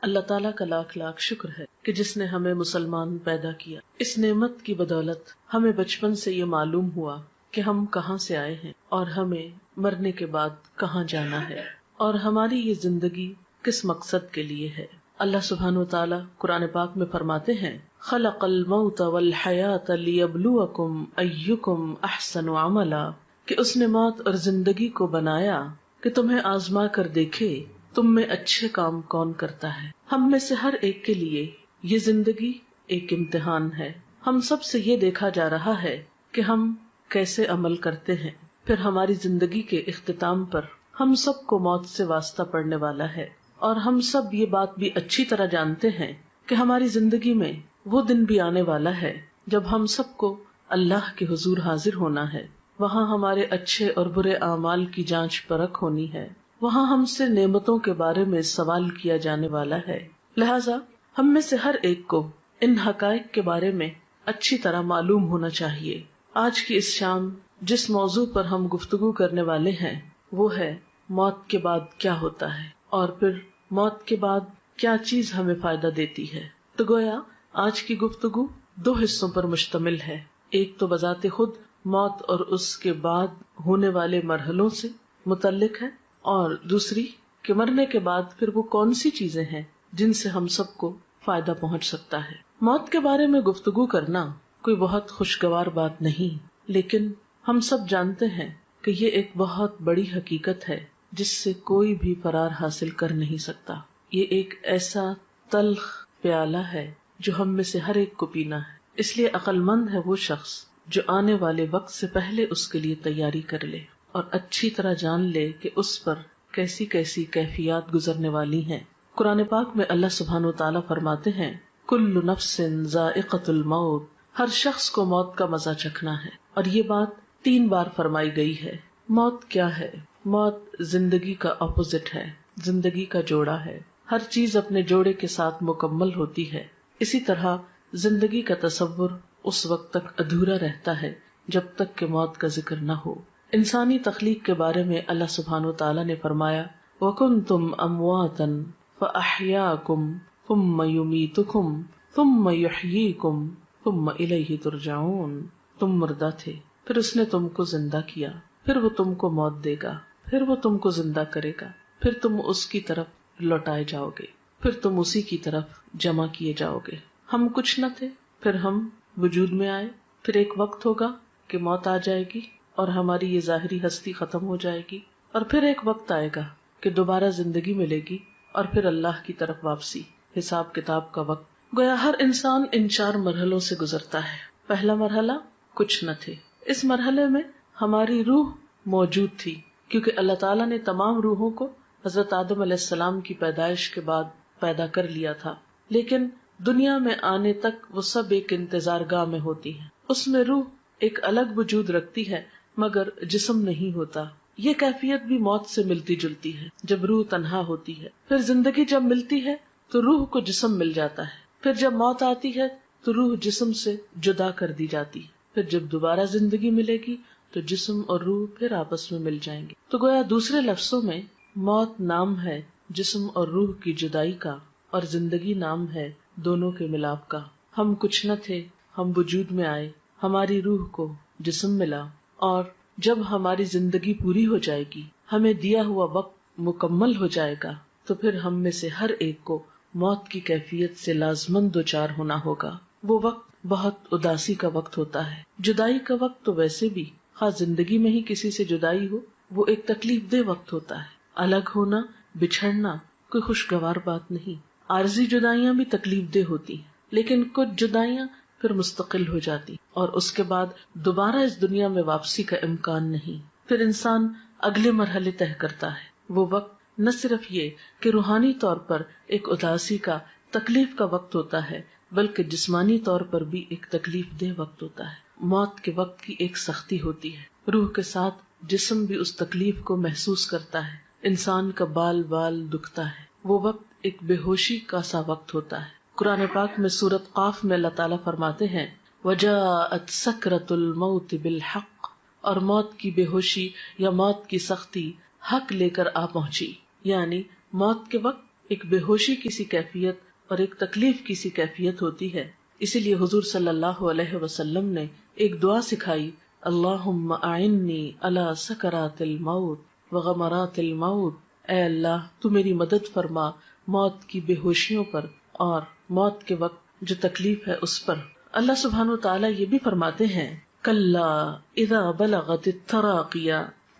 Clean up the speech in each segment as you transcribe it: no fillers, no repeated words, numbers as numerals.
اللہ تعالیٰ کا لاکھ لاکھ شکر ہے کہ جس نے ہمیں مسلمان پیدا کیا. اس نعمت کی بدولت ہمیں بچپن سے یہ معلوم ہوا کہ ہم کہاں سے آئے ہیں اور ہمیں مرنے کے بعد کہاں جانا ہے اور ہماری یہ زندگی کس مقصد کے لیے ہے. اللہ سبحانہ وتعالیٰ قرآن پاک میں فرماتے ہیں خلق الموت والحیات لیبلوکم ایکم احسن عملا، کہ اس نے موت اور زندگی کو بنایا کہ تمہیں آزما کر دیکھے تم میں اچھے کام کون کرتا ہے. ہم میں سے ہر ایک کے لیے یہ زندگی ایک امتحان ہے. ہم سب سے یہ دیکھا جا رہا ہے کہ ہم کیسے عمل کرتے ہیں. پھر ہماری زندگی کے اختتام پر ہم سب کو موت سے واسطہ پڑنے والا ہے، اور ہم سب یہ بات بھی اچھی طرح جانتے ہیں کہ ہماری زندگی میں وہ دن بھی آنے والا ہے جب ہم سب کو اللہ کے حضور حاضر ہونا ہے. وہاں ہمارے اچھے اور برے اعمال کی جانچ پرکھ ہونی ہے. وہاں ہم سے نعمتوں کے بارے میں سوال کیا جانے والا ہے. لہذا ہم میں سے ہر ایک کو ان حقائق کے بارے میں اچھی طرح معلوم ہونا چاہیے. آج کی اس شام جس موضوع پر ہم گفتگو کرنے والے ہیں وہ ہے موت کے بعد کیا ہوتا ہے، اور پھر موت کے بعد کیا چیز ہمیں فائدہ دیتی ہے. تو گویا آج کی گفتگو 2 حصوں پر مشتمل ہے. ایک تو بذات خود موت اور اس کے بعد ہونے والے مرحلوں سے متعلق ہے، اور دوسری کہ مرنے کے بعد پھر وہ کون سی چیزیں ہیں جن سے ہم سب کو فائدہ پہنچ سکتا ہے. موت کے بارے میں گفتگو کرنا کوئی بہت خوشگوار بات نہیں، لیکن ہم سب جانتے ہیں کہ یہ ایک بہت بڑی حقیقت ہے جس سے کوئی بھی فرار حاصل کر نہیں سکتا. یہ ایک ایسا تلخ پیالہ ہے جو ہم میں سے ہر ایک کو پینا ہے. اس لیے عقل مند ہے وہ شخص جو آنے والے وقت سے پہلے اس کے لیے تیاری کر لے اور اچھی طرح جان لے کہ اس پر کیسی کیسی کیفیات گزرنے والی ہیں. قرآن پاک میں اللہ سبحانہ وتعالیٰ فرماتے ہیں کل نفس ذائقۃ الموت، ہر شخص کو موت کا مزہ چکھنا ہے. اور یہ بات 3 بار فرمائی گئی ہے. موت کیا ہے؟ موت زندگی کا اپوزٹ ہے، زندگی کا جوڑا ہے. ہر چیز اپنے جوڑے کے ساتھ مکمل ہوتی ہے. اسی طرح زندگی کا تصور اس وقت تک ادھورا رہتا ہے جب تک کہ موت کا ذکر نہ ہو. انسانی تخلیق کے بارے میں اللہ سبحانہ وتعالیٰ نے فرمایا وَكُنْتُمْ أَمْوَاتًا فَأَحْيَاكُمْ ثُمَّ يُمِيتُكُمْ ثُمَّ يُحْيِيكُمْ ثُمَّ إِلَيْهِ تُرْجَعُونَ. تم مردہ تھے، پھر اس نے تم کو زندہ کیا، پھر وہ تم کو موت دے گا، پھر وہ تم کو زندہ کرے گا، پھر تم اس کی طرف لوٹائے جاؤ گے، پھر تم اسی کی طرف جمع کیے جاؤ گے. ہم کچھ نہ تھے، پھر ہم وجود میں آئے، پھر ایک وقت ہوگا کہ موت آ جائے گی اور ہماری یہ ظاہری ہستی ختم ہو جائے گی، اور پھر ایک وقت آئے گا کہ دوبارہ زندگی ملے گی اور پھر اللہ کی طرف واپسی، حساب کتاب کا وقت. گویا ہر انسان ان 4 مرحلوں سے گزرتا ہے. پہلا مرحلہ کچھ نہ تھے. اس مرحلے میں ہماری روح موجود تھی کیونکہ اللہ تعالیٰ نے تمام روحوں کو حضرت آدم علیہ السلام کی پیدائش کے بعد پیدا کر لیا تھا، لیکن دنیا میں آنے تک وہ سب ایک انتظار گاہ میں ہوتی ہیں. اس میں روح ایک الگ وجود رکھتی ہے مگر جسم نہیں ہوتا. یہ کیفیت بھی موت سے ملتی جلتی ہے جب روح تنہا ہوتی ہے. پھر زندگی جب ملتی ہے تو روح کو جسم مل جاتا ہے. پھر جب موت آتی ہے تو روح جسم سے جدا کر دی جاتی ہے. پھر جب دوبارہ زندگی ملے گی تو جسم اور روح پھر آپس میں مل جائیں گے. تو گویا دوسرے لفظوں میں موت نام ہے جسم اور روح کی جدائی کا، اور زندگی نام ہے دونوں کے ملاپ کا. ہم کچھ نہ تھے، ہم وجود میں آئے، ہماری روح کو جسم ملا، اور جب ہماری زندگی پوری ہو جائے گی، ہمیں دیا ہوا وقت مکمل ہو جائے گا، تو پھر ہم میں سے ہر ایک کو موت کی کیفیت سے لازماً دوچار ہونا ہوگا. وہ وقت بہت اداسی کا وقت ہوتا ہے. جدائی کا وقت تو ویسے بھی خاص زندگی میں ہی کسی سے جدائی ہو وہ ایک تکلیف دہ وقت ہوتا ہے. الگ ہونا، بچھڑنا کوئی خوشگوار بات نہیں. عارضی جدائیاں بھی تکلیف دہ ہوتی ہیں، لیکن کچھ جدائیاں پھر مستقل ہو جاتی اور اس کے بعد دوبارہ اس دنیا میں واپسی کا امکان نہیں. پھر انسان اگلے مرحلے طے کرتا ہے. وہ وقت نہ صرف یہ کہ روحانی طور پر ایک اداسی کا، تکلیف کا وقت ہوتا ہے، بلکہ جسمانی طور پر بھی ایک تکلیف دہ وقت ہوتا ہے. موت کے وقت کی ایک سختی ہوتی ہے. روح کے ساتھ جسم بھی اس تکلیف کو محسوس کرتا ہے. انسان کا بال بال دکھتا ہے. وہ وقت ایک بے ہوشی کا سا وقت ہوتا ہے. قرآن پاک میں سورۃ قاف میں اللہ تعالیٰ فرماتے ہیں وَجَاءَتْ سَكْرَةُ الْمَوْتِ بِالْحَقِّ، اور موت کی بے ہوشی یا موت کی سختی حق لے کر آ پہنچی. یعنی موت کے وقت ایک بے ہوشی کی سی کیفیت اور ایک تکلیف کی سی کیفیت ہوتی ہے. اسی لیے حضور صلی اللہ علیہ وسلم نے ایک دعا سکھائی، اللہم اعنی علی سکرات الموت وغمرات الموت. اے اللہ تو میری مدد فرما موت کی بے ہوشیوں پر اور موت کے وقت جو تکلیف ہے اس پر. اللہ سبحانہ وتعالی یہ بھی فرماتے ہیں، کلا اذا بلغت التراقی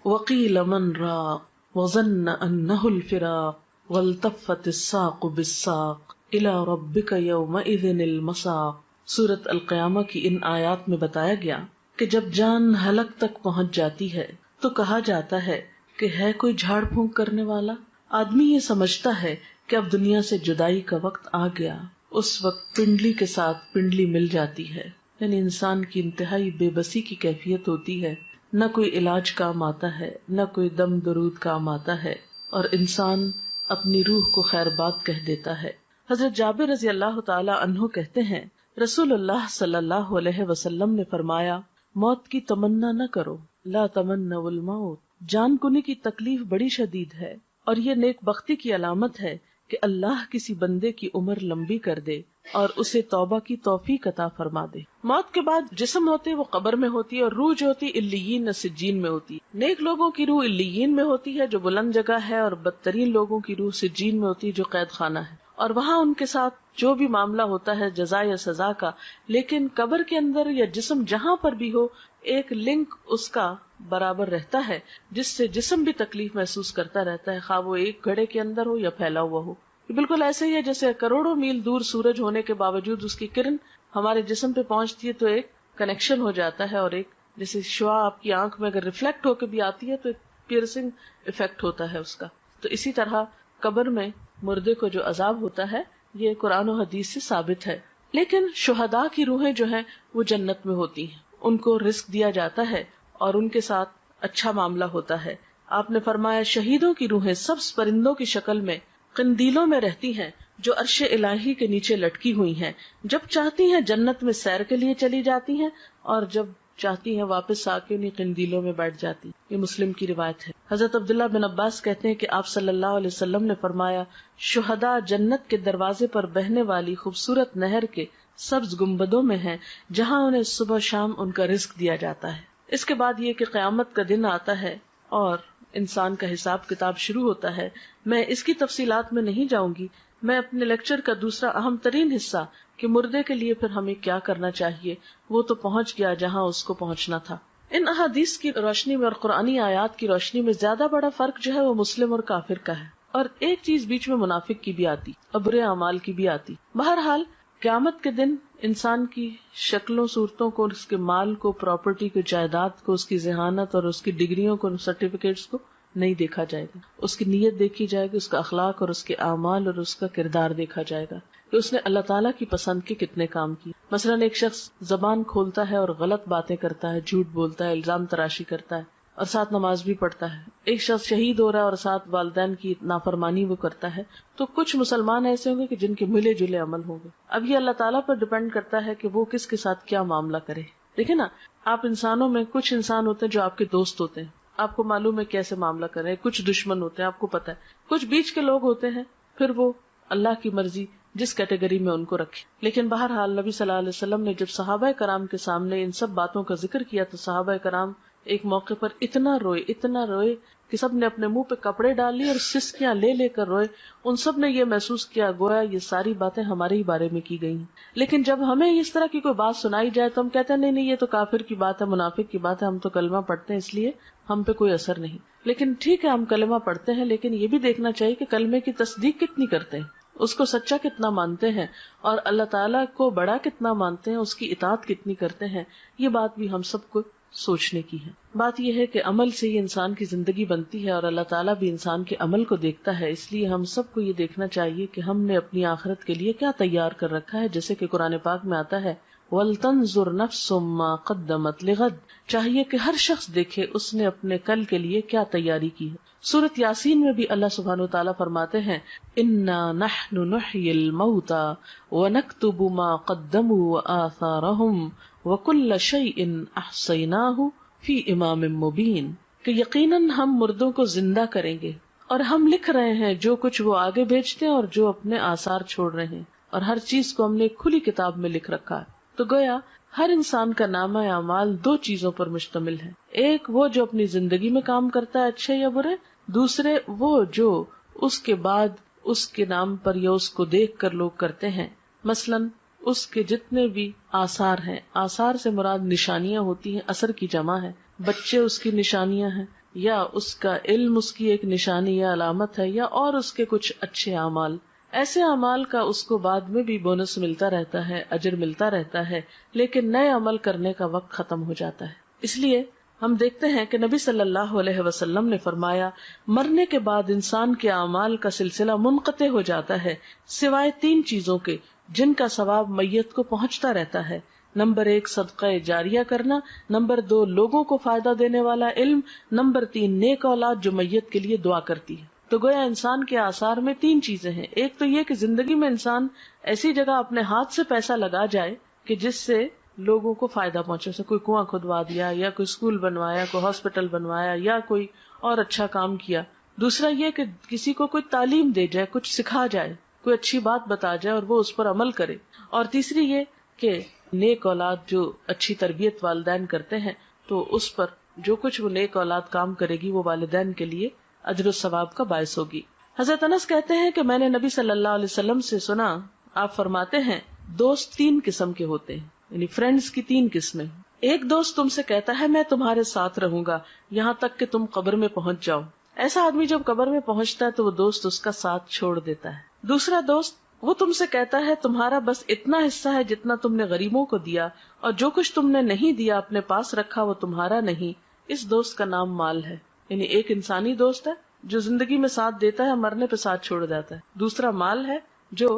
وقیل من راق وظن انہ الفراق والتفت الساق بالساق الی ربک یومئذ المساق. سورۃ القیامہ کی ان آیات میں بتایا گیا کہ جب جان حلق تک پہنچ جاتی ہے تو کہا جاتا ہے کہ ہے کوئی جھاڑ پھونک کرنے والا. آدمی یہ سمجھتا ہے کہ اب دنیا سے جدائی کا وقت آ گیا. اس وقت پنڈلی کے ساتھ پنڈلی مل جاتی ہے، یعنی انسان کی انتہائی بے بسی کی کیفیت ہوتی ہے. نہ کوئی علاج کام آتا ہے، نہ کوئی دم درود کام آتا ہے، اور انسان اپنی روح کو خیر بات کہہ دیتا ہے. حضرت جابر رضی اللہ تعالی عنہ کہتے ہیں، رسول اللہ صلی اللہ علیہ وسلم نے فرمایا، موت کی تمنا نہ کرو، لا تمنوا الموت. جان کنی کی تکلیف بڑی شدید ہے، اور یہ نیک بختی کی علامت ہے کہ اللہ کسی بندے کی عمر لمبی کر دے اور اسے توبہ کی توفیق عطا فرما دے. موت کے بعد جسم ہوتے وہ قبر میں ہوتی ہے، اور روح جو ہوتی علیین سجین میں ہوتی ہے. نیک لوگوں کی روح علیین میں ہوتی ہے جو بلند جگہ ہے، اور بدترین لوگوں کی روح سجین میں ہوتی ہے جو قید خانہ ہے، اور وہاں ان کے ساتھ جو بھی معاملہ ہوتا ہے جزا یا سزا کا. لیکن قبر کے اندر یا جسم جہاں پر بھی ہو ایک لنک اس کا برابر رہتا ہے، جس سے جسم بھی تکلیف محسوس کرتا رہتا ہے، خواہ وہ ایک گھڑے کے اندر ہو یا پھیلا ہوا ہو. یہ بالکل ایسے ہی ہے جیسے کروڑوں میل دور سورج ہونے کے باوجود اس کی کرن ہمارے جسم پہ پہنچتی ہے تو ایک کنیکشن ہو جاتا ہے، اور ایک جیسے شعاع آپ کی آنکھ میں اگر ریفلیکٹ ہو کے بھی آتی ہے تو ایک پیئرسنگ افیکٹ ہوتا ہے اس کا. تو اسی طرح قبر میں مردے کو جو عذاب ہوتا ہے یہ قرآن و حدیث سے ثابت ہے. لیکن شہداء کی روحیں جو ہیں وہ جنت میں ہوتی ہیں، ان کو رزق دیا جاتا ہے اور ان کے ساتھ اچھا معاملہ ہوتا ہے. آپ نے فرمایا شہیدوں کی روحیں سبز پرندوں کی شکل میں قندیلوں میں رہتی ہیں جو عرش الہی کے نیچے لٹکی ہوئی ہیں. جب چاہتی ہیں جنت میں سیر کے لیے چلی جاتی ہیں، اور جب چاہتی ہیں واپس آ کے انہیں قندیلوں میں بیٹھ جاتی. یہ مسلم کی روایت ہے. حضرت عبداللہ بن عباس کہتے ہیں کہ آپ صلی اللہ علیہ وسلم نے فرمایا، شہداء جنت کے دروازے پر بہنے والی خوبصورت نہر کے سبز گنبدوں میں ہیں جہاں انہیں صبح شام ان کا رزق دیا جاتا ہے. اس کے بعد یہ کہ قیامت کا دن آتا ہے اور انسان کا حساب کتاب شروع ہوتا ہے. میں اس کی تفصیلات میں نہیں جاؤں گی. میں اپنے لیکچر کا دوسرا اہم ترین حصہ کہ مردے کے لیے پھر ہمیں کیا کرنا چاہیے وہ تو پہنچ گیا جہاں اس کو پہنچنا تھا. ان احادیث کی روشنی میں اور قرآنی آیات کی روشنی میں زیادہ بڑا فرق جو ہے وہ مسلم اور کافر کا ہے، اور ایک چیز بیچ میں منافق کی بھی آتی اور برے اعمال کی بھی آتی. بہرحال قیامت کے دن انسان کی شکلوں صورتوں کو، اس کے مال کو، پراپرٹی کو، جائیداد کو، اس کی ذہانت اور اس کی ڈگریوں کو، سرٹیفکیٹس کو نہیں دیکھا جائے گا. اس کی نیت دیکھی جائے گی، اس کا اخلاق اور اس کے اعمال اور اس کا کردار دیکھا جائے گا کہ اس نے اللہ تعالیٰ کی پسند کے کتنے کام کی. مثلاً ایک شخص زبان کھولتا ہے اور غلط باتیں کرتا ہے، جھوٹ بولتا ہے، الزام تراشی کرتا ہے اور ساتھ نماز بھی پڑھتا ہے. ایک شخص شہید ہو رہا ہے اور ساتھ والدین کی نافرمانی وہ کرتا ہے. تو کچھ مسلمان ایسے ہوں گے کہ جن کے ملے جلے عمل ہوں گے. اب یہ اللہ تعالیٰ پر ڈپینڈ کرتا ہے کہ وہ کس کے ساتھ کیا معاملہ کرے. دیکھیں نا، آپ انسانوں میں کچھ انسان ہوتے ہیں جو آپ کے دوست ہوتے ہیں، آپ کو معلوم ہے کیسے معاملہ کریں. کچھ دشمن ہوتے ہیں، آپ کو پتا ہے. کچھ بیچ کے لوگ ہوتے ہیں، پھر وہ اللہ کی مرضی جس کیٹیگری میں ان کو رکھے. لیکن بہرحال نبی صلی اللہ علیہ وسلم نے جب صحابہ کرام کے سامنے ان سب باتوں کا ذکر کیا تو صحابہ کرام ایک موقع پر اتنا روئے کہ سب نے اپنے منہ پہ کپڑے ڈال لیے اور سسکیاں لے لے کر روئے. ان سب نے یہ محسوس کیا گویا یہ ساری باتیں ہمارے ہی بارے میں کی گئی ہیں. لیکن جب ہمیں اس طرح کی کوئی بات سنائی جائے تو ہم کہتے ہیں نہیں یہ تو کافر کی بات ہے، منافق کی بات ہے، ہم تو کلمہ پڑھتے ہیں اس لیے ہم پہ کوئی اثر نہیں. لیکن ٹھیک ہے ہم کلمہ پڑھتے ہیں، لیکن یہ بھی دیکھنا چاہیے کہ کلمے کی تصدیق کتنی کرتے ہیں، اس کو سچا کتنا مانتے ہیں، اور اللہ تعالیٰ کو بڑا کتنا مانتے ہیں، اس کی اطاعت کتنی کرتے ہیں. یہ بات بھی ہم سب کو سوچنے کی ہے. بات یہ ہے کہ عمل سے ہی انسان کی زندگی بنتی ہے، اور اللہ تعالیٰ بھی انسان کے عمل کو دیکھتا ہے. اس لیے ہم سب کو یہ دیکھنا چاہیے کہ ہم نے اپنی آخرت کے لیے کیا تیار کر رکھا ہے. جیسے کہ قرآن پاک میں آتا ہے وَلْتَنْظُرْ نَفْسٌ مَّا قَدَّمَتْ لِغَدٍ، چاہیے کہ ہر شخص دیکھے اس نے اپنے کل کے لیے کیا تیاری کی ہے. سورۃ یاسین میں بھی اللہ سبحانہ وتعالیٰ فرماتے ہیں اِنَّا نَحْنُ نُحْيِي الْمَوْتَىٰ وَنَكْتُبُ مَا قَدَّمُوا وَآثَارَهُمْ وَكُلَّ شَيْءٍ أَحْصَيْنَاهُ فِي إِمَامٍ مُبِينٍ، کہ یقیناً ہم مردوں کو زندہ کریں گے اور ہم لکھ رہے ہیں جو کچھ وہ آگے بھیجتے ہیں اور جو اپنے آثار چھوڑ رہے ہیں، اور ہر چیز کو ہم نے ایک کھلی کتاب میں لکھ رکھا ہے. تو گویا ہر انسان کا نامہ اعمال دو چیزوں پر مشتمل ہے، ایک وہ جو اپنی زندگی میں کام کرتا ہے اچھے یا برے، دوسرے وہ جو اس کے بعد اس کے نام پر یا اس کو دیکھ کر لوگ کرتے ہیں. مثلاً اس کے جتنے بھی آثار ہیں، آثار سے مراد نشانیاں ہوتی ہیں، اثر کی جمع ہے. بچے اس کی نشانیاں ہیں، یا اس کا علم اس کی ایک نشانی یا علامت ہے، یا اور اس کے کچھ اچھے اعمال. ایسے اعمال کا اس کو بعد میں بھی بونس ملتا رہتا ہے، اجر ملتا رہتا ہے، لیکن نئے عمل کرنے کا وقت ختم ہو جاتا ہے. اس لیے ہم دیکھتے ہیں کہ نبی صلی اللہ علیہ وسلم نے فرمایا مرنے کے بعد انسان کے اعمال کا سلسلہ منقطع ہو جاتا ہے سوائے تین چیزوں کے جن کا ثواب میت کو پہنچتا رہتا ہے. نمبر 1 صدقہ جاریہ کرنا، نمبر 2 لوگوں کو فائدہ دینے والا علم، نمبر 3 نیک اولاد جو میت کے لیے دعا کرتی ہے. تو گویا انسان کے آثار میں تین چیزیں ہیں. ایک تو یہ کہ زندگی میں انسان ایسی جگہ اپنے ہاتھ سے پیسہ لگا جائے کہ جس سے لوگوں کو فائدہ پہنچے، سے کوئی کنواں کھدوا دیا، یا کوئی اسکول بنوایا، کوئی ہاسپٹل بنوایا، یا کوئی اور اچھا کام کیا. دوسرا یہ کہ کسی کو کوئی تعلیم دے جائے، کچھ سکھا جائے، کوئی اچھی بات بتا جائے اور وہ اس پر عمل کرے. اور تیسری یہ کہ نیک اولاد جو اچھی تربیت والدین کرتے ہیں تو اس پر جو کچھ وہ نیک اولاد کام کرے گی وہ والدین کے لیے اجر و ثواب کا باعث ہوگی. حضرت انس کہتے ہیں کہ میں نے نبی صلی اللہ علیہ وسلم سے سنا، آپ فرماتے ہیں دوست تین قسم کے ہوتے ہیں، یعنی فرینڈز کی تین قسمیں. ایک دوست تم سے کہتا ہے میں تمہارے ساتھ رہوں گا یہاں تک کہ تم قبر میں پہنچ جاؤ. ایسا آدمی جب قبر میں پہنچتا ہے تو وہ دوست اس کا ساتھ چھوڑ دیتا ہے. دوسرا دوست وہ تم سے کہتا ہے تمہارا بس اتنا حصہ ہے جتنا تم نے غریبوں کو دیا، اور جو کچھ تم نے نہیں دیا اپنے پاس رکھا وہ تمہارا نہیں. اس دوست کا نام مال ہے. یعنی ایک انسانی دوست ہے جو زندگی میں ساتھ دیتا ہے، مرنے پہ ساتھ چھوڑ جاتا ہے. دوسرا مال ہے جو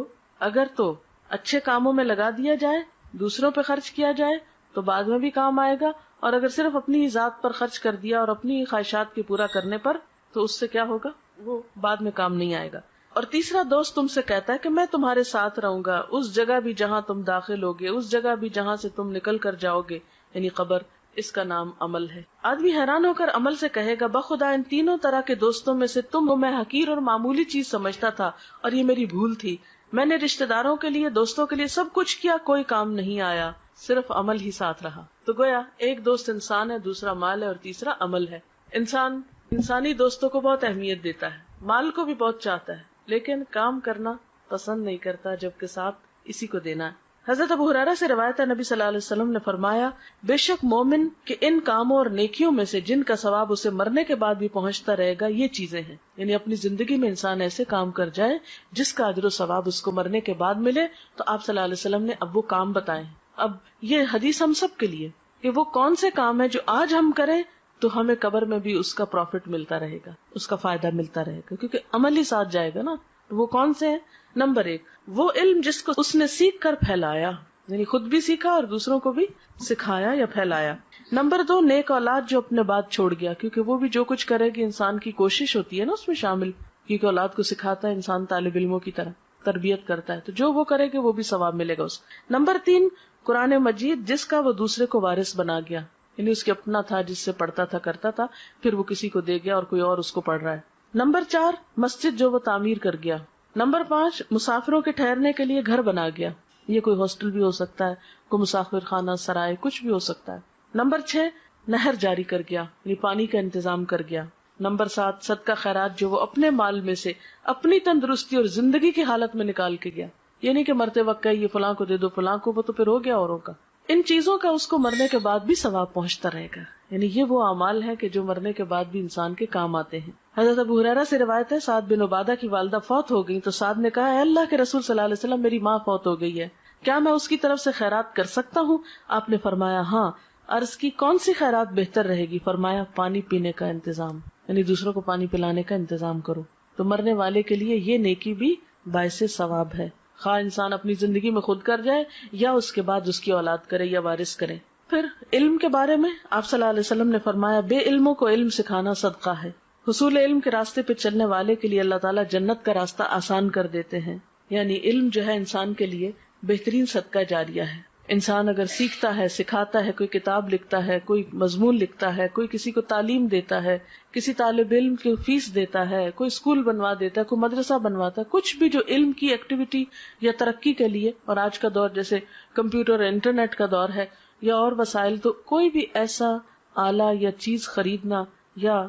اگر تو اچھے کاموں میں لگا دیا جائے، دوسروں پہ خرچ کیا جائے تو بعد میں بھی کام آئے گا، اور اگر صرف اپنی ذات پر خرچ کر دیا اور اپنی خواہشات کے پورا کرنے پر تو اس سے کیا ہوگا، وہ بعد میں کام نہیں آئے گا. اور تیسرا دوست تم سے کہتا ہے کہ میں تمہارے ساتھ رہوں گا اس جگہ بھی جہاں تم داخل ہوگے، اس جگہ بھی جہاں سے تم نکل کر جاؤ گے، یعنی قبر. اس کا نام عمل ہے. آدمی حیران ہو کر عمل سے کہے گا بخدا ان تینوں طرح کے دوستوں میں سے تم میں حقیر اور معمولی چیز سمجھتا تھا، اور یہ میری بھول تھی. میں نے رشتہ داروں کے لیے، دوستوں کے لیے سب کچھ کیا، کوئی کام نہیں آیا، صرف عمل ہی ساتھ رہا. تو گویا ایک دوست انسان ہے، دوسرا مال ہے، اور تیسرا عمل ہے. انسان انسانی دوستوں کو بہت اہمیت دیتا ہے، مال کو بھی بہت چاہتا ہے، لیکن کام کرنا پسند نہیں کرتا جبکہ ساتھ اسی کو دینا ہے. حضرت ابو ہریرہ سے روایت ہے نبی صلی اللہ علیہ وسلم نے فرمایا بے شک مومن کے ان کاموں اور نیکیوں میں سے جن کا ثواب اسے مرنے کے بعد بھی پہنچتا رہے گا یہ چیزیں ہیں. یعنی اپنی زندگی میں انسان ایسے کام کر جائے جس کا اجر و ثواب اس کو مرنے کے بعد ملے. تو آپ صلی اللہ علیہ وسلم نے اب وہ کام بتائے. اب یہ حدیث ہم سب کے لیے کہ وہ کون سے کام ہیں جو آج ہم کریں تو ہمیں قبر میں بھی اس کا پروفٹ ملتا رہے گا، اس کا فائدہ ملتا رہے گا، کیونکہ عمل ہی ساتھ جائے گا نا. وہ کون سے ہیں؟ نمبر 1 وہ علم جس کو اس نے سیکھ کر پھیلایا، یعنی خود بھی سیکھا اور دوسروں کو بھی سکھایا یا پھیلایا. نمبر 2 نیک اولاد جو اپنے بعد چھوڑ گیا، کیونکہ وہ بھی جو کچھ کرے گی انسان کی کوشش ہوتی ہے نا اس میں شامل، کیونکہ اولاد کو سکھاتا ہے انسان، طالب علموں کی طرح تربیت کرتا ہے، تو جو وہ کرے گی وہ بھی ثواب ملے گا اس. نمبر 3 قرآن مجید جس کا وہ دوسرے کو وارث بنا گیا، یعنی اس کے اپنا تھا جس سے پڑھتا تھا کرتا تھا، پھر وہ کسی کو دے گیا اور کوئی اور اس کو پڑھ رہا ہے. نمبر 4 مسجد جو وہ تعمیر کر گیا. نمبر 5 مسافروں کے ٹھہرنے کے لیے گھر بنا گیا، یہ کوئی ہاسٹل بھی ہو سکتا ہے، کوئی مسافر خانہ، سرائے، کچھ بھی ہو سکتا ہے. نمبر 6 نہر جاری کر گیا، یعنی پانی کا انتظام کر گیا. نمبر 7 صدقہ خیرات جو وہ اپنے مال میں سے اپنی تندرستی اور زندگی کی حالت میں نکال کے گیا، یعنی کہ مرتے وقت یہ فلاں کو دے دو فلاں کو، وہ تو پھر ہو گیا اوروں کا. ان چیزوں کا اس کو مرنے کے بعد بھی ثواب پہنچتا رہے گا، یعنی یہ وہ اعمال ہیں کہ جو مرنے کے بعد بھی انسان کے کام آتے ہیں. حضرت ابو ہریرہ سے روایت ہے سعد بن عبادہ کی والدہ فوت ہو گئی تو سعد نے کہا اے اللہ کے رسول صلی اللہ علیہ وسلم میری ماں فوت ہو گئی ہے، کیا میں اس کی طرف سے خیرات کر سکتا ہوں؟ آپ نے فرمایا ہاں. عرض کی کون سی خیرات بہتر رہے گی؟ فرمایا پانی پینے کا انتظام، یعنی دوسروں کو پانی پلانے کا انتظام کرو. تو مرنے والے کے لیے یہ نیکی بھی باعث ثواب ہے، خواہ انسان اپنی زندگی میں خود کر جائے یا اس کے بعد اس کی اولاد کرے یا وارث کرے. پھر علم کے بارے میں آپ صلی اللہ علیہ وسلم نے فرمایا بے علموں کو علم سکھانا صدقہ ہے. حصول علم کے راستے پہ چلنے والے کے لیے اللہ تعالیٰ جنت کا راستہ آسان کر دیتے ہیں. یعنی علم جو ہے انسان کے لیے بہترین صدقہ جاریہ ہے. انسان اگر سیکھتا ہے، سکھاتا ہے، کوئی کتاب لکھتا ہے، کوئی مضمون لکھتا ہے، کوئی کسی کو تعلیم دیتا ہے، کسی طالب علم کی فیس دیتا ہے، کوئی اسکول بنوا دیتا ہے، کوئی مدرسہ بنواتا ہے، کچھ بھی جو علم کی ایکٹیویٹی یا ترقی کے لیے، اور آج کا دور جیسے کمپیوٹر اور انٹرنیٹ کا دور ہے یا اور وسائل، تو کوئی بھی ایسا آلہ یا چیز خریدنا یا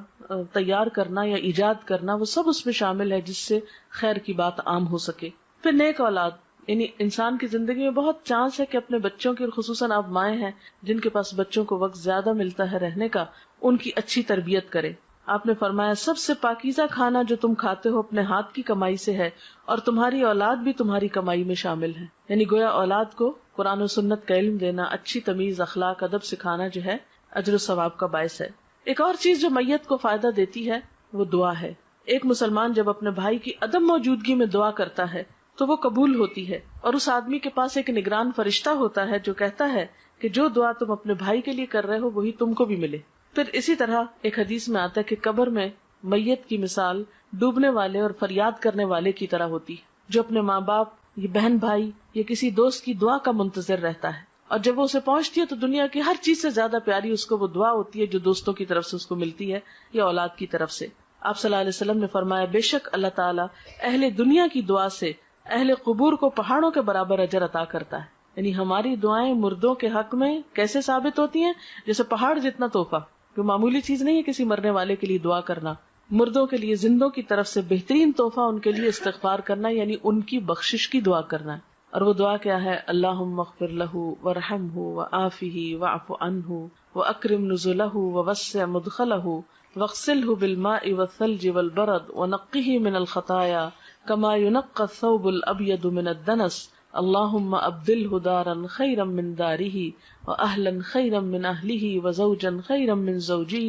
تیار کرنا یا ایجاد کرنا، وہ سب اس میں شامل ہے جس سے خیر کی بات عام ہو سکے. پھر نیک اولاد، یعنی انسان کی زندگی میں بہت چانس ہے کہ اپنے بچوں کی، اور خصوصاً آپ مائیں ہیں جن کے پاس بچوں کو وقت زیادہ ملتا ہے رہنے کا، ان کی اچھی تربیت کرے. آپ نے فرمایا سب سے پاکیزہ کھانا جو تم کھاتے ہو اپنے ہاتھ کی کمائی سے ہے، اور تمہاری اولاد بھی تمہاری کمائی میں شامل ہے. یعنی گویا اولاد کو قرآن و سنت کا علم دینا، اچھی تمیز، اخلاق، ادب سکھانا جو ہے اجر و ثواب کا باعث ہے. ایک اور چیز جو میت کو فائدہ دیتی ہے وہ دعا ہے. ایک مسلمان جب اپنے بھائی کی عدم موجودگی میں دعا کرتا ہے تو وہ قبول ہوتی ہے، اور اس آدمی کے پاس ایک نگران فرشتہ ہوتا ہے جو کہتا ہے کہ جو دعا تم اپنے بھائی کے لیے کر رہے ہو وہی تم کو بھی ملے. پھر اسی طرح ایک حدیث میں آتا ہے کہ قبر میں میت کی مثال ڈوبنے والے اور فریاد کرنے والے کی طرح ہوتی ہے، جو اپنے ماں باپ یا بہن بھائی یا کسی دوست کی دعا کا منتظر رہتا ہے، اور جب وہ اسے پہنچتی ہے تو دنیا کی ہر چیز سے زیادہ پیاری اس کو وہ دعا ہوتی ہے جو دوستوں کی طرف سے اس کو ملتی ہے یا اولاد کی طرف سے. آپ صلی اللہ علیہ وسلم نے فرمایا بے شک اللہ تعالیٰ اہل دنیا کی دعا سے اہل قبور کو پہاڑوں کے برابر اجر عطا کرتا ہے. یعنی ہماری دعائیں مردوں کے حق میں کیسے ثابت ہوتی ہیں؟ جیسے پہاڑ جتنا تحفہ، جو معمولی چیز نہیں ہے کسی مرنے والے کے لیے دعا کرنا. مردوں کے لیے زندوں کی طرف سے بہترین تحفہ ان کے لیے استغفار کرنا، یعنی ان کی بخشش کی دعا کرنا. اور وہ دعا کیا ہے؟ اللہم اغفر لہ وارحمہ وعافہ واعف عنہ واکرم نزلہ ووسع مدخلہ واغسلہ بالماء والثلج والبرد ونقہ من الخطایا كما ينقى الثوب الابيض من الدنس اللهم ابدله دارا خيرا من داره واهلا خيرا من اهله وزوجا خيرا من زوجه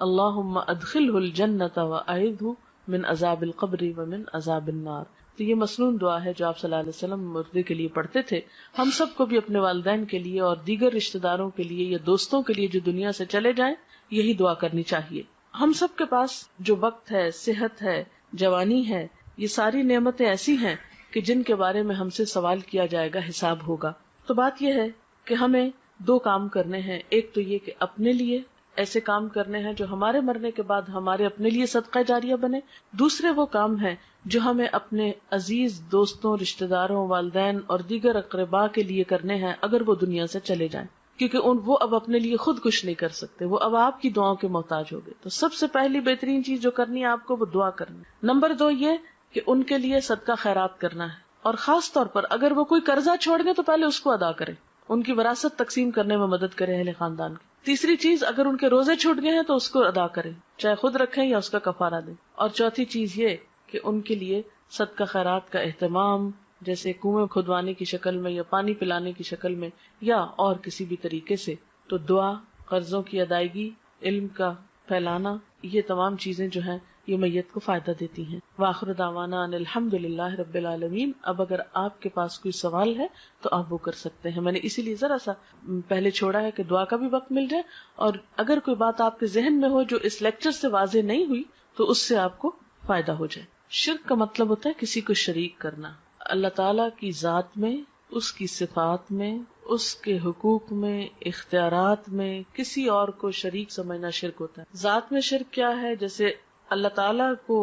اللهم ادخله الجنة واعذه من عذاب القبر ومن عذاب النار. تو یہ مسنون دعا ہے جو آپ صلی اللہ علیہ وسلم مردے کے لیے پڑھتے تھے. ہم سب کو بھی اپنے والدین کے لیے اور دیگر رشتہ داروں کے لیے یا دوستوں کے لیے جو دنیا سے چلے جائیں یہی دعا کرنی چاہیے. ہم سب کے پاس جو وقت ہے، صحت ہے، جوانی ہے، یہ ساری نعمتیں ایسی ہیں کہ جن کے بارے میں ہم سے سوال کیا جائے گا، حساب ہوگا. تو بات یہ ہے کہ ہمیں دو کام کرنے ہیں. ایک تو یہ کہ اپنے لیے ایسے کام کرنے ہیں جو ہمارے مرنے کے بعد ہمارے اپنے لیے صدقہ جاریہ بنے. دوسرے وہ کام ہیں جو ہمیں اپنے عزیز دوستوں، رشتہ داروں، والدین اور دیگر اقرباء کے لیے کرنے ہیں اگر وہ دنیا سے چلے جائیں، کیونکہ وہ اب اپنے لیے خود کچھ نہیں کر سکتے، وہ اب آپ کی دعاؤں کے محتاج ہو گئے. تو سب سے پہلی بہترین چیز جو کرنی ہے آپ کو وہ دعا کرنی. نمبر 2 یہ کہ ان کے لیے صدقہ خیرات کرنا ہے، اور خاص طور پر اگر وہ کوئی قرضہ چھوڑ گئے تو پہلے اس کو ادا کریں، ان کی وراثت تقسیم کرنے میں مدد کریں اہل خاندان کی. تیسری چیز، اگر ان کے روزے چھوٹ گئے ہیں تو اس کو ادا کریں، چاہے خود رکھیں یا اس کا کفارہ دیں. اور چوتھی چیز یہ کہ ان کے لیے صدقہ خیرات کا اہتمام، جیسے کنویں کھدوانے کی شکل میں یا پانی پلانے کی شکل میں یا اور کسی بھی طریقے سے. تو دعا، قرضوں کی ادائیگی، علم کا پھیلانا، یہ تمام چیزیں جو ہیں یہ میت کو فائدہ دیتی ہیں. وآخر دعوانا ان الحمد للہ رب العالمین. اب اگر آپ کے پاس کوئی سوال ہے تو آپ وہ کر سکتے ہیں. میں نے اسی لیے ذرا سا پہلے چھوڑا ہے کہ دعا کا بھی وقت مل جائے، اور اگر کوئی بات آپ کے ذہن میں ہو جو اس لیکچر سے واضح نہیں ہوئی تو اس سے آپ کو فائدہ ہو جائے. شرک کا مطلب ہوتا ہے کسی کو شریک کرنا. اللہ تعالیٰ کی ذات میں، اس کی صفات میں، اس کے حقوق میں، اختیارات میں کسی اور کو شریک سمجھنا شرک ہوتا ہے. ذات میں شرک کیا ہے؟ جیسے اللہ تعالیٰ کو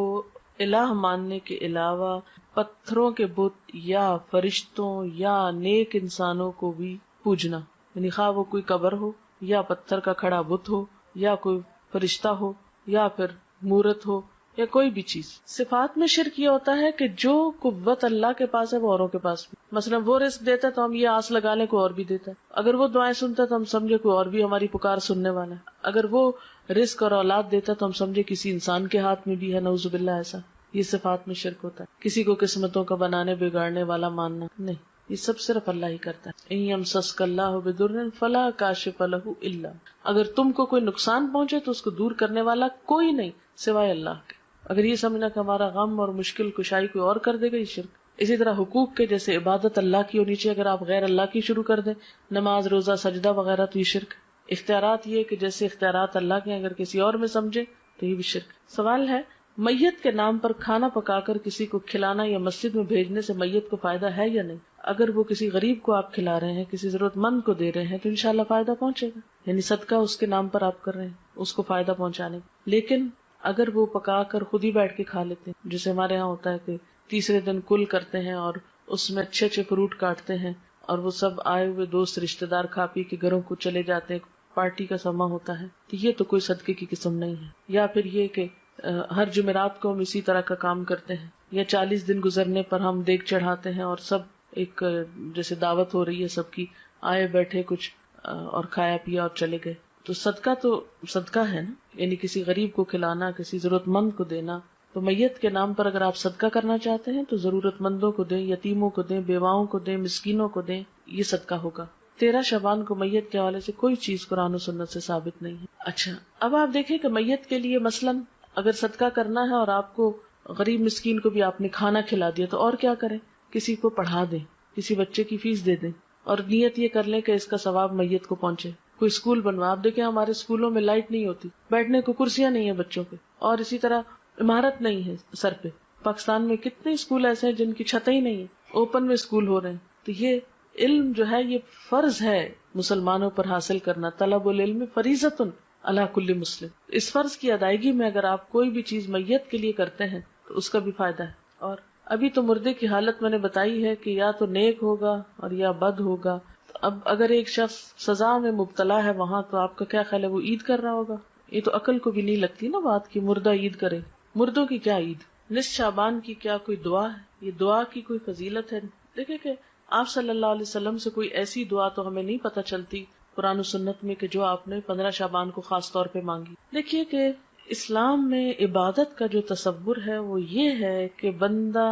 الہ ماننے کے علاوہ پتھروں کے بت یا فرشتوں یا نیک انسانوں کو بھی پوجنا، یعنی خواہ وہ کوئی قبر ہو یا پتھر کا کھڑا بت ہو یا کوئی فرشتہ ہو یا پھر مورت ہو یا کوئی بھی چیز. صفات میں شرک یہ ہوتا ہے کہ جو قوت اللہ کے پاس ہے وہ اوروں کے پاس بھی. مثلا وہ رزق دیتا ہے تو ہم یہ آس لگا لیں کوئی اور بھی دیتا ہے. اگر وہ دعائیں سنتا ہے تو ہم سمجھے کوئی اور بھی ہماری پکار سننے والا ہے. اگر وہ رزق اور اولاد دیتا ہے تو ہم سمجھے کسی انسان کے ہاتھ میں بھی ہے، نعوذ باللہ. ایسا یہ صفات میں شرک ہوتا ہے. کسی کو قسمتوں کا بنانے بگاڑنے والا ماننا نہیں، یہ سب صرف اللہ ہی کرتا ہے. ان یمسسک اللہ بضر فلا کاشف لہ الا، اگر تم کو کوئی نقصان پہنچے تو اس کو دور کرنے والا کوئی نہیں سوائے اللہ کے. اگر یہ سمجھنا کہ ہمارا غم اور مشکل کشائی کوئی اور کر دے گا، یہ شرک. اسی طرح حقوق کے، جیسے عبادت اللہ کی ہونی چاہیے، اگر آپ غیر اللہ کی شروع کر دیں، نماز، روزہ، سجدہ وغیرہ، تو یہ شرک. اختیارات، یہ کہ جیسے اختیارات اللہ کے اگر کسی اور میں سمجھے تو یہ بھی شرک. سوال ہے میت کے نام پر کھانا پکا کر کسی کو کھلانا یا مسجد میں بھیجنے سے میت کو فائدہ ہے یا نہیں؟ اگر وہ کسی غریب کو آپ کھلا رہے ہیں، کسی ضرورت مند کو دے رہے ہیں، تو انشاءاللہ فائدہ پہنچے گا، یعنی صدقہ اس کے نام پر آپ کر رہے ہیں، اس کو فائدہ پہنچانے کا۔ لیکن اگر وہ پکا کر خود ہی بیٹھ کے کھا لیتے ہیں، جیسے ہمارے ہاں ہوتا ہے کہ تیسرے دن کل کرتے ہیں اور اس میں اچھے اچھے فروٹ کاٹتے ہیں اور وہ سب آئے ہوئے دوست رشتہ دار کھا پی کے گھروں کو چلے جاتے ہیں، پارٹی کا سما ہوتا ہے، تو یہ تو کوئی صدقے کی قسم نہیں ہے۔ یا پھر یہ کہ ہر جمعرات کو ہم اسی طرح کا کام کرتے ہیں، یا 40 دن گزرنے پر ہم دیگ چڑھاتے ہیں اور سب ایک جیسے دعوت ہو رہی ہے سب کی، آئے بیٹھے کچھ اور کھایا پیا اور چلے گئے، تو صدقہ ہے نا، یعنی کسی غریب کو کھلانا، کسی ضرورت مند کو دینا۔ تو میت کے نام پر اگر آپ صدقہ کرنا چاہتے ہیں تو ضرورت مندوں کو دیں، یتیموں کو دیں، بیواؤں کو دیں، مسکینوں کو دیں، یہ صدقہ ہوگا۔ 13 شعبان کو میت کے حوالے سے کوئی چیز قرآن و سنت سے ثابت نہیں ہے۔ اچھا، اب آپ دیکھیں کہ میت کے لیے مثلاً اگر صدقہ کرنا ہے اور آپ کو غریب مسکین کو بھی آپ نے کھانا کھلا دیا تو اور کیا کریں؟ کسی کو پڑھا دیں، کسی بچے کی فیس دے دیں، اور نیت یہ کر لیں کہ اس کا ثواب میت کو پہنچے۔ کوئی اسکول بنوا، آپ دیکھیں ہمارے اسکولوں میں لائٹ نہیں ہوتی، بیٹھنے کو کرسیاں نہیں ہیں بچوں پہ، اور اسی طرح عمارت نہیں ہے سر پہ۔ پاکستان میں کتنے اسکول ایسے ہیں جن کی چھتیں ہی نہیں ہیں، اوپن میں اسکول ہو رہے ہیں۔ تو یہ علم جو ہے یہ فرض ہے مسلمانوں پر حاصل کرنا، طلب العلم فریضۃ علی کل مسلم۔ اس فرض کی ادائیگی میں اگر آپ کوئی بھی چیز میت کے لیے کرتے ہیں تو اس کا بھی فائدہ ہے۔ اور ابھی تو مردے کی حالت میں نے بتائی ہے کہ یا تو نیک ہوگا اور یا بد ہوگا۔ تو اب اگر ایک شخص سزا میں مبتلا ہے وہاں، تو آپ کا کیا خیال ہے وہ عید کر رہا ہوگا؟ یہ تو عقل کو بھی نہیں لگتی نا بات کہ مردہ عید کرے۔ مردوں کی کیا عید؟ نصف شعبان کی کیا کوئی دعا ہے؟ یہ دعا کی کوئی فضیلت ہے؟ دیکھیں کہ آپ صلی اللہ علیہ وسلم سے کوئی ایسی دعا تو ہمیں نہیں پتہ چلتی قرآن و سنت میں کہ جو آپ نے 15 شعبان کو خاص طور پہ مانگی۔ دیکھیے کہ اسلام میں عبادت کا جو تصور ہے وہ یہ ہے کہ بندہ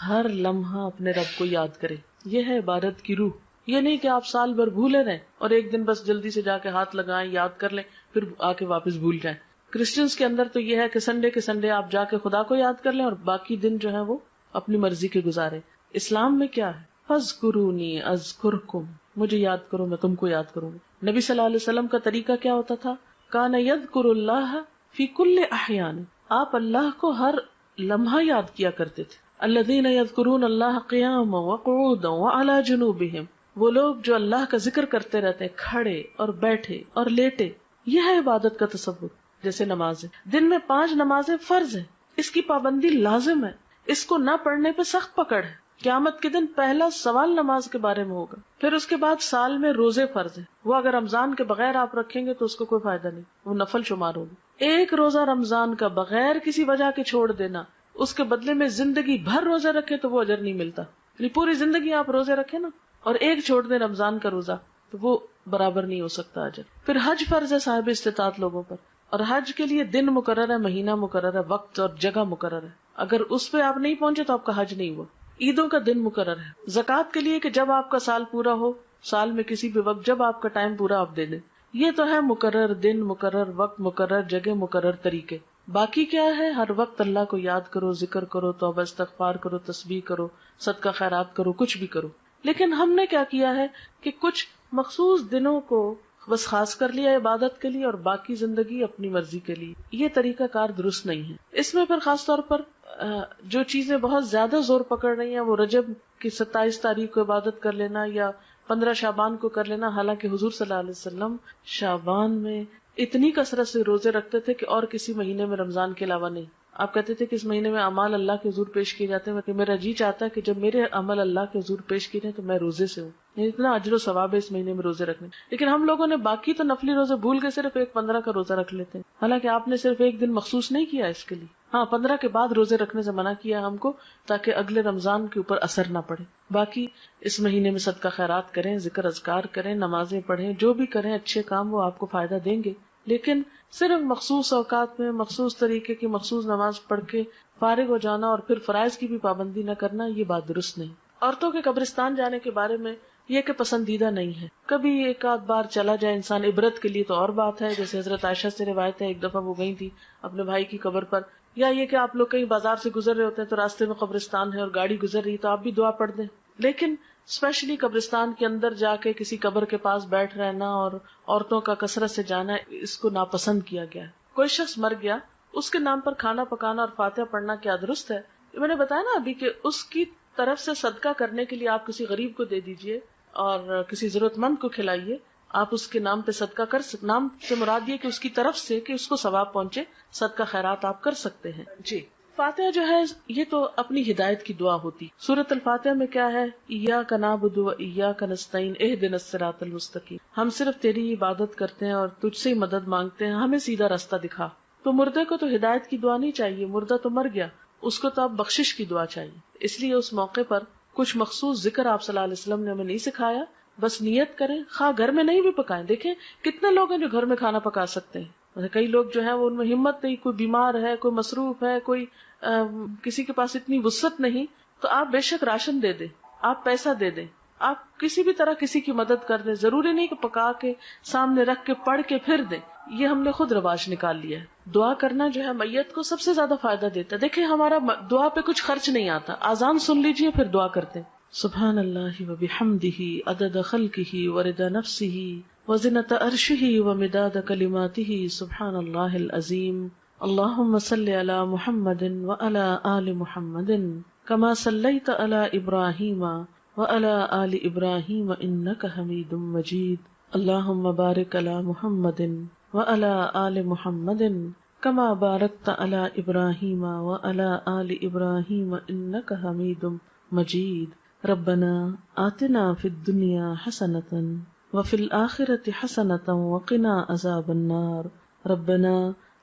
ہر لمحہ اپنے رب کو یاد کرے، یہ ہے عبادت کی روح۔ یہ نہیں کہ آپ سال بھر بھولے رہیں اور ایک دن بس جلدی سے جا کے ہاتھ لگائیں، یاد کر لیں، پھر آ کے واپس بھول جائیں۔ کرسچنس کے اندر تو یہ ہے کہ سنڈے کے سنڈے آپ جا کے خدا کو یاد کر لیں اور باقی دن جو ہے وہ اپنی مرضی کے گزارے۔ اسلام میں کیا ہے؟ فاذکرونی اذکرکم، مجھے یاد کرو میں تم کو یاد کروں گا۔ نبی صلی اللہ علیہ وسلم کا طریقہ کیا ہوتا تھا؟ کان یذکر اللہ فی کل احیان، آپ اللہ کو ہر لمحہ یاد کیا کرتے تھے۔ الذین یذکرون اللہ قیاما وقعودا وعلی جنوبہم، وہ لوگ جو اللہ کا ذکر کرتے رہتے ہیں کھڑے اور بیٹھے اور لیٹے۔ یہ ہے عبادت کا تصور۔ جیسے نمازیں، دن میں 5 نمازیں فرض ہیں، اس کی پابندی لازم ہے، اس کو نہ پڑھنے پہ سخت پکڑ ہے۔ قیامت کے دن پہلا سوال نماز کے بارے میں ہوگا۔ پھر اس کے بعد سال میں روزے فرض ہیں، وہ اگر رمضان کے بغیر آپ رکھیں گے تو اس کو کوئی فائدہ نہیں، وہ نفل شمار ہوگی۔ ایک روزہ رمضان کا بغیر کسی وجہ کے چھوڑ دینا، اس کے بدلے میں زندگی بھر روزے رکھے تو وہ اجر نہیں ملتا۔ یعنی پوری زندگی آپ روزے رکھے نا اور ایک چھوڑ دیں رمضان کا روزہ تو وہ برابر نہیں ہو سکتا اجر۔ پھر حج فرض ہے صاحب استطاعت لوگوں پر، اور حج کے لیے دن مقرر ہے، مہینہ مقرر ہے، وقت اور جگہ مقرر ہے۔ اگر اس پہ آپ نہیں پہنچے تو آپ کا حج نہیں ہوا۔ عیدوں کا دن مقرر ہے، زکوٰۃ کے لیے کہ جب آپ کا سال پورا ہو، سال میں کسی بھی وقت جب آپ کا ٹائم پورا آپ دے دیں۔ یہ تو ہے مقرر دن، مقرر وقت، مقرر جگہ، مقرر طریقے۔ باقی کیا ہے؟ ہر وقت اللہ کو یاد کرو، ذکر کرو، توبہ استغفار کرو، تسبیح کرو، صدقہ خیرات کرو، کچھ بھی کرو۔ لیکن ہم نے کیا کیا ہے کہ کچھ مخصوص دنوں کو بس خاص کر لیا عبادت کے لیے اور باقی زندگی اپنی مرضی کے لیے۔ یہ طریقہ کار درست نہیں ہے۔ اس میں پھر خاص طور پر جو چیزیں بہت زیادہ زور پکڑ رہی ہیں وہ رجب کی 27 تاریخ کو عبادت کر لینا یا 15 شعبان کو کر لینا، حالانکہ حضور صلی اللہ علیہ وسلم شعبان میں اتنی کثرت سے روزے رکھتے تھے کہ اور کسی مہینے میں رمضان کے علاوہ نہیں۔ آپ کہتے تھے کہ اس مہینے میں اعمال اللہ کے حضور پیش کیے جاتے ہیں کہ میرا جی چاہتا ہے کہ جب میرے عمل اللہ کے حضور پیش کیے جائیں تو میں روزے سے ہوں، یعنی اتنا اجر و ثواب ہے اس مہینے میں روزے رکھنے۔ لیکن ہم لوگوں نے باقی تو نفلی روزے بھول کے صرف ایک 15 کا روزہ رکھ لیتے ہیں، حالانکہ آپ نے صرف ایک دن مخصوص نہیں کیا اس کے لیے۔ ہاں 15 کے بعد روزے رکھنے سے منع کیا ہم کو تاکہ اگلے رمضان کے اوپر اثر نہ پڑے۔ باقی اس مہینے میں صدقہ خیرات کریں، ذکر اذکار کریں، نمازیں پڑھیں، جو بھی کریں اچھے کام وہ آپ کو فائدہ دیں گے۔ لیکن صرف مخصوص اوقات میں مخصوص طریقے کی مخصوص نماز پڑھ کے فارغ ہو جانا اور پھر فرائض کی بھی پابندی نہ کرنا، یہ بات درست نہیں۔ عورتوں کے قبرستان جانے کے بارے میں یہ کہ پسندیدہ نہیں ہے، کبھی ایک آدھ بار چلا جائے انسان عبرت کے لیے تو اور بات ہے، جیسے حضرت عائشہ سے روایت ہے ایک دفعہ وہ گئی تھی اپنے بھائی کی قبر پر، یا یہ کہ آپ لوگ کہیں بازار سے گزر رہے ہوتے ہیں تو راستے میں قبرستان ہے اور گاڑی گزر رہی تو آپ بھی دعا پڑھ دیں۔ لیکن اسپیشلی قبرستان کے اندر جا کے کسی قبر کے پاس بیٹھ رہنا اور عورتوں کا کثرت سے جانا، اس کو ناپسند کیا گیا ہے۔ کوئی شخص مر گیا، اس کے نام پر کھانا پکانا اور فاتحہ پڑھنا کیا درست ہے؟ میں نے بتایا نا ابھی کہ اس کی طرف سے صدقہ کرنے کے لیے آپ کسی غریب کو دے دیجئے اور کسی ضرورت مند کو کھلائیے. آپ اس کے نام پہ صدقہ کر سکتے. نام سے مراد یہ کہ اس کی طرف سے کہ اس کو ثواب پہنچے، صدقہ خیرات آپ کر سکتے ہیں. جی فاتحہ جو ہے یہ تو اپنی ہدایت کی دعا ہوتی. سورۃ الفاتحہ میں کیا ہے؟ ایاک نعبد و ایاک نستعین اہدنا الصراط المستقیم. ہم صرف تیری عبادت کرتے ہیں اور تجھ سے ہی مدد مانگتے ہیں، ہمیں سیدھا راستہ دکھا. تو مردے کو تو ہدایت کی دعا نہیں چاہیے، مردہ تو مر گیا، اس کو تو اب بخشش کی دعا چاہیے. اس لیے اس موقع پر کچھ مخصوص ذکر آپ صلی اللہ علیہ وسلم نے ہمیں نہیں سکھایا. بس نیت کریں، خواہ گھر میں نہیں بھی پکائیں. دیکھیں کتنے لوگ ہیں جو گھر میں کھانا پکا سکتے ہیں. کئی لوگ جو ہیں وہ ان میں ہمت نہیں، کوئی بیمار ہے، کوئی مصروف ہے، کوئی کسی کے پاس اتنی وسعت نہیں. تو آپ بے شک راشن دے دیں، آپ پیسہ دے دیں، آپ کسی بھی طرح کسی کی مدد کر دیں. ضروری نہیں کہ پکا کے سامنے رکھ کے پڑھ کے پھر دیں. یہ ہم نے خود رواج نکال لیا ہے. دعا کرنا جو ہے میت کو سب سے زیادہ فائدہ دیتا ہے. دیکھیں ہمارا دعا پہ کچھ خرچ نہیں آتا. اذان سن لیجئے پھر دعا کرتے ہیں. سبحان اللہ وبحمدہ عدد خلقہ ورضا نفسہ وزنۃ عرشہ ومداد کلماتہ سبحان اللہ العظیم. اللہم صل علی محمد وعلی آل محمد کما صلیت علی ابراہیم وعلی آل ابراہیم انک حمید مجید. اللہم بارک علی محمد وعلی آل محمد کما بارکت علی ابراہیم وعلی آل ابراہیم انک حمید مجید. ربنا آتنا فی الدنیا حسنۃ وفی الآخرۃ حسنۃ وقنا عذاب النار. ربنا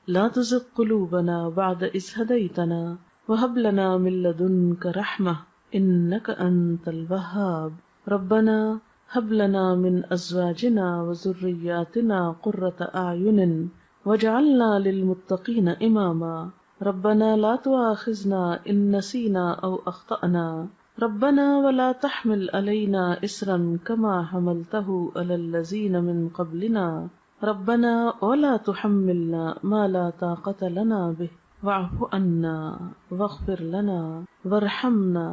لا تزغ قلوبنا بعد اذ ہدیتنا وہب لنا من لدنک رحمہ انک انت الوہاب. ربنا هب لنا من ازواجنا وذرياتنا قرة اعین واجعلنا للمتقین اماما. ربنا لا تؤاخذنا ان نسینا او اخطأنا. ربنا ولا تحمل علينا إصرا كما حملته على الذين من قبلنا. ربنا ولا تحملنا ما لا طاقة لنا به واعف عنا واغفر لنا وارحمنا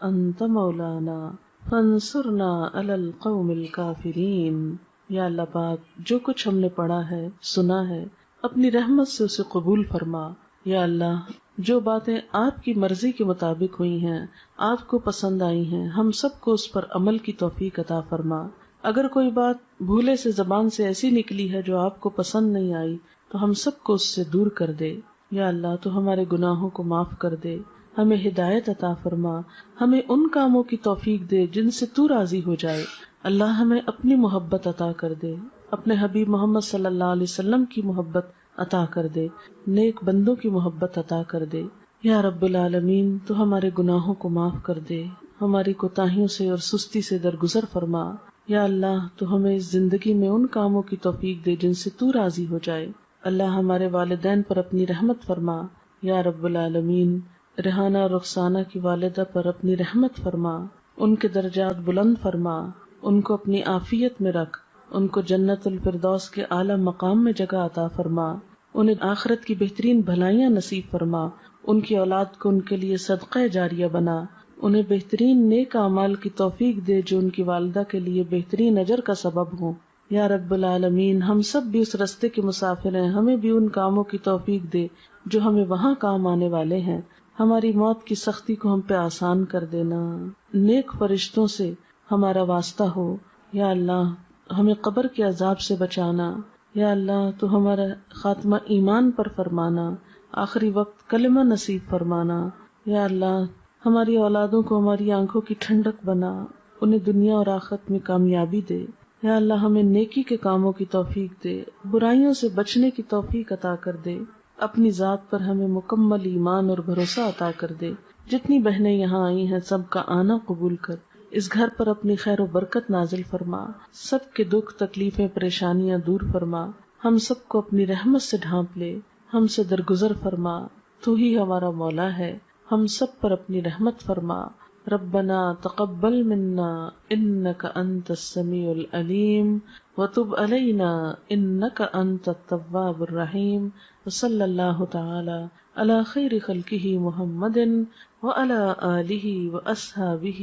أنت مولانا فانصرنا على القوم الكافرين. یا اللہ پاک جو کچھ ہم نے پڑھا ہے سنا ہے اپنی رحمت سے اسے قبول فرما. یا اللہ جو باتیں آپ کی مرضی کے مطابق ہوئی ہیں، آپ کو پسند آئی ہیں، ہم سب کو اس پر عمل کی توفیق عطا فرما. اگر کوئی بات بھولے سے زبان سے ایسی نکلی ہے جو آپ کو پسند نہیں آئی تو ہم سب کو اس سے دور کر دے. یا اللہ تو ہمارے گناہوں کو معاف کر دے، ہمیں ہدایت عطا فرما، ہمیں ان کاموں کی توفیق دے جن سے تو راضی ہو جائے. اللہ ہمیں اپنی محبت عطا کر دے، اپنے حبیب محمد صلی اللہ علیہ وسلم کی محبت عطا کر دے، نیک بندوں کی محبت عطا کر دے. یا رب العالمین تو ہمارے گناہوں کو معاف کر دے، ہماری کوتاہیوں سے اور سستی سے درگزر فرما. یا اللہ تو ہمیں اس زندگی میں ان کاموں کی توفیق دے جن سے تو راضی ہو جائے. اللہ ہمارے والدین پر اپنی رحمت فرما. یا رب العالمین ریحانہ اور رخسانہ کی والدہ پر اپنی رحمت فرما، ان کے درجات بلند فرما، ان کو اپنی عافیت میں رکھ، ان کو جنت الفردوس کے اعلیٰ مقام میں جگہ عطا فرما، انہیں آخرت کی بہترین بھلائیاں نصیب فرما، ان کی اولاد کو ان کے لیے صدقہ جاریہ بنا، انہیں بہترین نیک اعمال کی توفیق دے جو ان کی والدہ کے لیے بہترین اجر کا سبب ہوں. یا رب العالمین ہم سب بھی اس رستے کے مسافر ہیں، ہمیں بھی ان کاموں کی توفیق دے جو ہمیں وہاں کام آنے والے ہیں. ہماری موت کی سختی کو ہم پہ آسان کر دینا، نیک فرشتوں سے ہمارا واسطہ ہو. یا اللہ ہمیں قبر کے عذاب سے بچانا. یا اللہ تو ہمارا خاتمہ ایمان پر فرمانا، آخری وقت کلمہ نصیب فرمانا. یا اللہ ہماری اولادوں کو ہماری آنکھوں کی ٹھنڈک بنا، انہیں دنیا اور آخرت میں کامیابی دے. یا اللہ ہمیں نیکی کے کاموں کی توفیق دے، برائیوں سے بچنے کی توفیق عطا کر دے. اپنی ذات پر ہمیں مکمل ایمان اور بھروسہ عطا کر دے. جتنی بہنیں یہاں آئی ہیں سب کا آنا قبول کر، اس گھر پر اپنی خیر و برکت نازل فرما، سب کے دکھ تکلیفیں پریشانیاں دور فرما، ہم سب کو اپنی رحمت سے ڈھانپ لے، ہم سے درگزر فرما. تو ہی ہمارا مولا ہے، ہم سب پر اپنی رحمت فرما. ربنا تقبل منا انک انت السمیع العلیم وتب علینا انک انت التواب الرحیم. وصلی اللہ تعالی علی خیر خلقہ محمد وعلی آلہ واصحابہ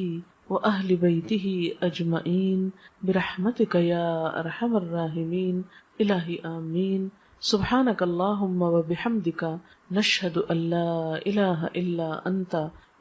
وأہل بیتہ اجمعین برحمتک یا ارحم الراحمین. الہی آمین. سبحانک اللہم و بحمدک نشہد ان لا الہ الا انت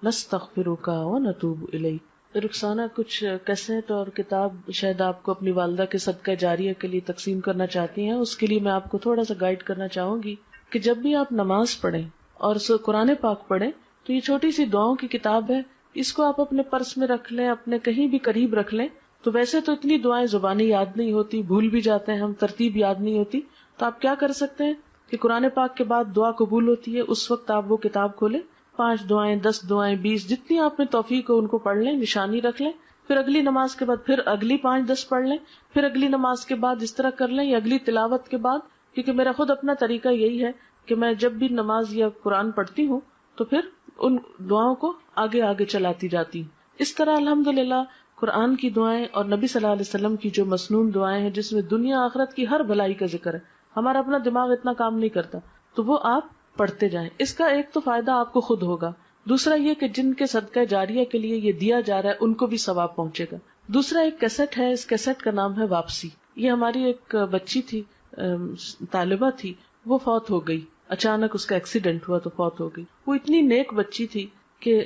نستغفرک و نتوب الیک۔ رخسانہ، کچھ کیسٹ اور کتاب شاید آپ کو اپنی والدہ کے صدقہ جاریہ کے لیے تقسیم کرنا چاہتی ہیں، اس کے لیے میں آپ کو تھوڑا سا گائیڈ کرنا چاہوں گی کہ جب بھی آپ نماز پڑھیں اور قرآن پاک پڑھیں تو یہ چھوٹی سی دعاؤں کی کتاب ہے، اس کو آپ اپنے پرس میں رکھ لیں، اپنے کہیں بھی قریب رکھ لیں۔ تو ویسے تو اتنی دعائیں زبانی یاد نہیں ہوتی، بھول بھی جاتے ہیں ہم، ترتیب یاد نہیں ہوتی، تو آپ کیا کر سکتے ہیں کہ قرآن پاک کے بعد دعا قبول ہوتی ہے، اس وقت آپ وہ کتاب کھولیں، 5 دعائیں، 10 دعائیں، 20 جتنی آپ میں توفیق ہو ان کو پڑھ لیں، نشانی رکھ لیں، پھر اگلی نماز کے بعد پھر اگلی 5-10 پڑھ لیں، پھر اگلی نماز کے بعد اس طرح کر لیں، یا اگلی تلاوت کے بعد، کیونکہ میرا خود اپنا طریقہ یہی ہے کہ میں جب بھی نماز یا قرآن پڑھتی ہوں تو پھر ان دعاؤں کو آگے آگے چلاتی جاتی ہوں۔ اس طرح الحمدللہ قرآن کی دعائیں اور نبی صلی اللہ علیہ وسلم کی جو مسنون دعائیں ہیں جس میں دنیا آخرت کی ہر بھلائی کا ذکر ہے، ہمارا اپنا دماغ اتنا کام نہیں کرتا، تو وہ آپ پڑھتے جائیں۔ اس کا ایک تو فائدہ آپ کو خود ہوگا، دوسرا یہ کہ جن کے صدقہ جاریہ کے لیے یہ دیا جا رہا ہے ان کو بھی ثواب پہنچے گا۔ دوسرا ایک کیسٹ ہے، اس کیسٹ کا نام ہے واپسی۔ یہ ہماری ایک بچی تھی، طالبہ تھی، وہ فوت ہو گئی، اچانک اس کا ایکسیڈنٹ ہوا تو فوت ہو گئی۔ وہ اتنی نیک بچی تھی کہ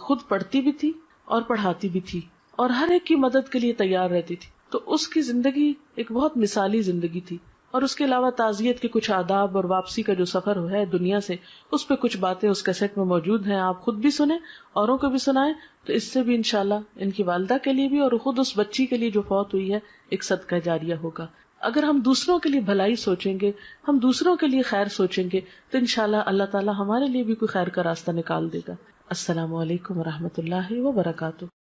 خود پڑھتی بھی تھی اور پڑھاتی بھی تھی اور ہر ایک کی مدد کے لیے تیار رہتی تھی، تو اس کی زندگی ایک بہت مثالی زندگی تھی۔ اور اس کے علاوہ تعزیت کے کچھ آداب اور واپسی کا جو سفر ہے دنیا سے، اس پہ کچھ باتیں اس کیسٹ میں موجود ہیں، آپ خود بھی سنیں، اوروں کو بھی سنائیں، تو اس سے بھی انشاءاللہ ان کی والدہ کے لیے بھی اور خود اس بچی کے لیے جو فوت ہوئی ہے ایک صدقہ جاریہ ہوگا۔ اگر ہم دوسروں کے لیے بھلائی سوچیں گے، ہم دوسروں کے لیے خیر سوچیں گے، تو انشاءاللہ اللہ تعالی ہمارے لیے بھی کوئی خیر کا راستہ نکال دے گا۔ السلام علیکم ورحمۃ اللہ وبرکاتہ۔